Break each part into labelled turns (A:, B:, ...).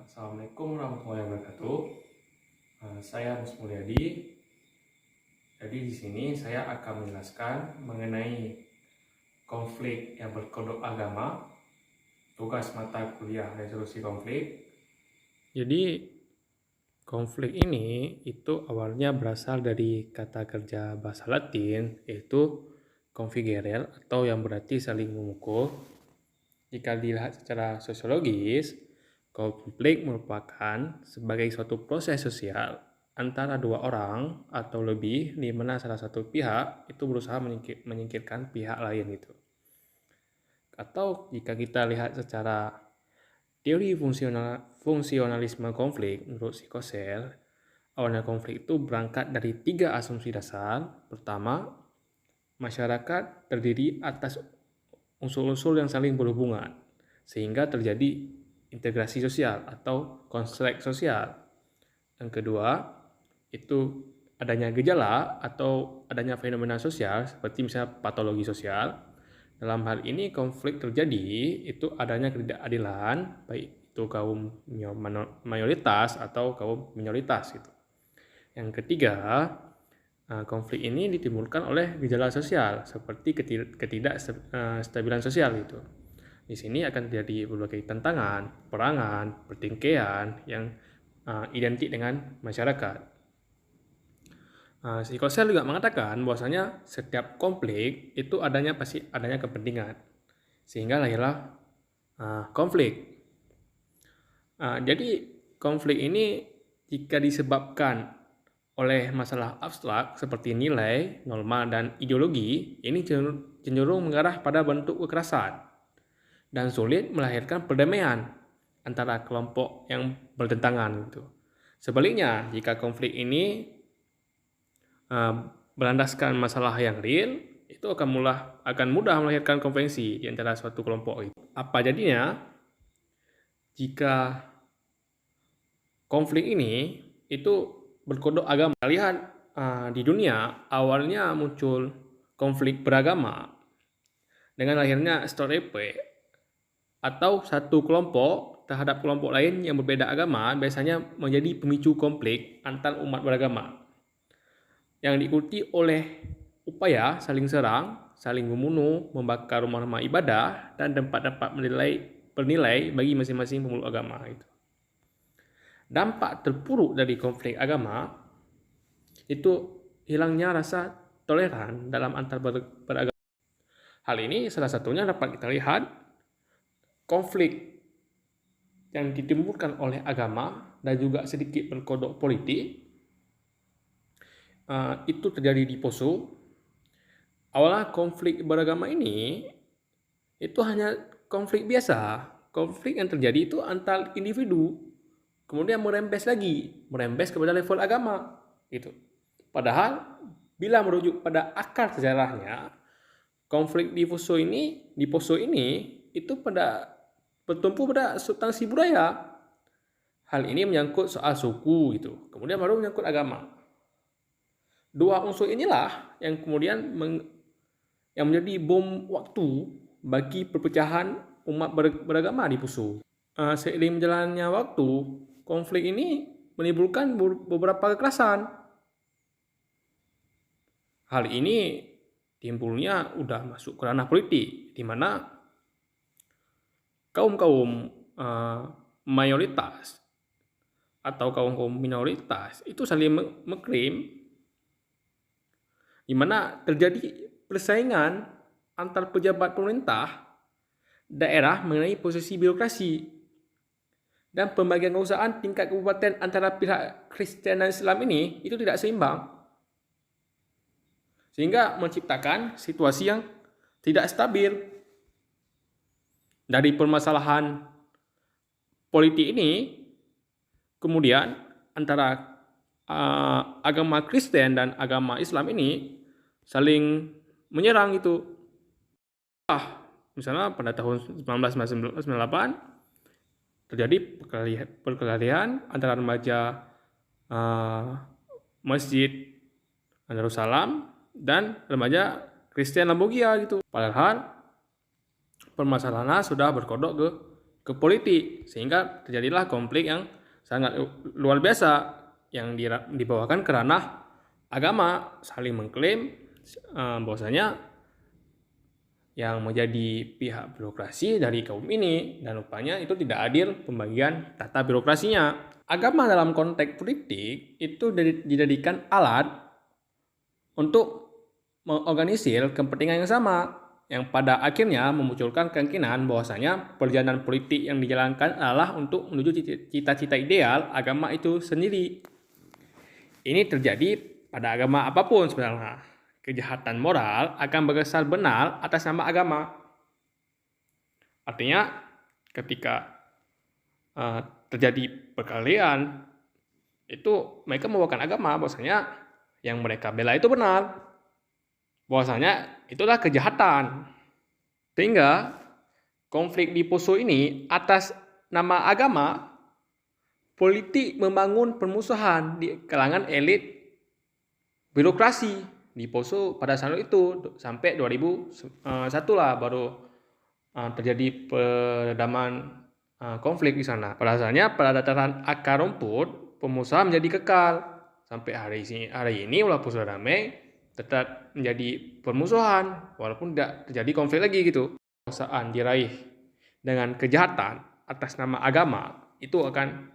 A: Assalamualaikum warahmatullahi wabarakatuh. Saya Mus Mulyadi. Jadi di sini saya akan menjelaskan mengenai konflik yang berkedok agama, tugas mata kuliah resolusi konflik. Jadi konflik ini itu awalnya berasal dari kata kerja bahasa Latin, yaitu configerere atau yang berarti saling memukul. Jika dilihat secara sosiologis, konflik merupakan sebagai suatu proses sosial antara dua orang atau lebih di mana salah satu pihak itu berusaha menyingkirkan pihak lain itu. Atau jika kita lihat secara teori fungsionalisme konflik menurut Sikosel, awalnya konflik itu berangkat dari 3 asumsi dasar. Pertama, masyarakat terdiri atas unsur-unsur yang saling berhubungan sehingga terjadi integrasi sosial atau konstruk sosial. Yang kedua, itu adanya gejala atau adanya fenomena sosial seperti misalnya patologi sosial. Dalam hal ini konflik terjadi itu adanya ketidakadilan baik itu kaum mayoritas atau kaum minoritas gitu. Yang ketiga, konflik ini ditimbulkan oleh gejala sosial seperti ketidakstabilan sosial itu. Di sini akan terjadi berbagai tantangan, perangan, pertingkaian yang identik dengan masyarakat. Sikosel juga mengatakan bahwasanya setiap konflik itu pasti adanya kepentingan, sehingga lahirlah konflik. Jadi konflik ini jika disebabkan oleh masalah abstrak seperti nilai, norma, dan ideologi, ini cenderung mengarah pada bentuk kekerasan dan sulit melahirkan perdamaian antara kelompok yang bertentangan gitu. Sebaliknya, jika konflik ini berlandaskan masalah yang real, itu akan mudah melahirkan konvensi di antara suatu kelompok itu. Apa jadinya jika konflik ini itu berkodok agama? Kita lihat di dunia awalnya muncul konflik beragama dengan lahirnya stereotip atau satu kelompok terhadap kelompok lain yang berbeda agama biasanya menjadi pemicu konflik antar umat beragama yang diikuti oleh upaya saling serang, saling membunuh, membakar rumah-rumah ibadah dan tempat-tempat bernilai bagi masing-masing pemeluk agama itu. Dampak terpuruk dari konflik agama itu hilangnya rasa toleran dalam antar beragama. Hal ini salah satunya dapat kita lihat konflik yang ditimbulkan oleh agama dan juga sedikit berkodok politik itu terjadi di Poso. Awalnya konflik beragama ini itu hanya konflik biasa, konflik yang terjadi itu antar individu, kemudian merembes kepada level agama gitu. Padahal bila merujuk pada akar sejarahnya, konflik di Poso ini itu bertumpu pada substansi budaya. Hal ini menyangkut soal suku gitu. Kemudian baru menyangkut agama. Dua unsur inilah yang kemudian yang menjadi bom waktu bagi perpecahan umat beragama di Poso. Seiring berjalannya waktu, konflik ini menimbulkan beberapa kekerasan. Hal ini timbulnya udah masuk ke ranah politik, di mana kaum mayoritas atau kaum minoritas itu saling mengklaim, di mana terjadi persaingan antar pejabat pemerintah daerah mengenai posisi birokrasi dan pembagian kekuasaan tingkat kabupaten antara pihak Kristen dan Islam ini itu tidak seimbang, sehingga menciptakan situasi yang tidak stabil. Dari permasalahan politik ini, kemudian antara agama Kristen dan agama Islam ini saling menyerang itu. Misalnya pada tahun 1998 terjadi perkelahian antara remaja Masjid Darussalam dan remaja Kristen Lambogia gitu. Padahal permasalahannya sudah berkodok ke ke politik, sehingga terjadilah konflik yang sangat luar biasa yang dibawakan ke ranah agama, saling mengklaim bahwasanya yang menjadi pihak birokrasi dari kaum ini, dan rupanya itu tidak adil pembagian tata birokrasinya. Agama dalam konteks politik itu dijadikan alat untuk mengorganisir kepentingan yang sama, yang pada akhirnya memunculkan kemungkinan bahwasanya perjalanan politik yang dijalankan adalah untuk menuju cita-cita ideal agama itu sendiri. Ini terjadi pada agama apapun sebenarnya. Kejahatan moral akan berkesan benar atas nama agama. Artinya ketika terjadi perkelahian, itu mereka membawakan agama bahwasanya yang mereka bela itu benar, bahwasanya itulah kejahatan. Sehingga konflik di Poso ini atas nama agama, politik membangun permusuhan di kalangan elit birokrasi di Poso pada saat itu, sampai 2001 lah baru terjadi peredaman konflik di sana. Pada asalnya pada dataran akar rumput, permusuhan menjadi kekal sampai hari ini walaupun sudah damai tetap menjadi permusuhan walaupun tidak terjadi konflik lagi gitu. Kekuasaan diraih dengan kejahatan atas nama agama itu akan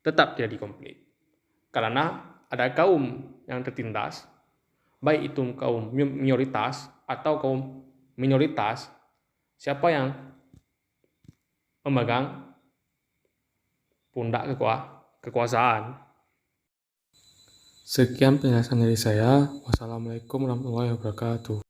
A: tetap terjadi konflik karena ada kaum yang tertindas, baik itu kaum minoritas atau kaum minoritas, siapa yang memegang pundak kekuasaan. Sekian penjelasan dari saya. Wassalamualaikum warahmatullahi wabarakatuh.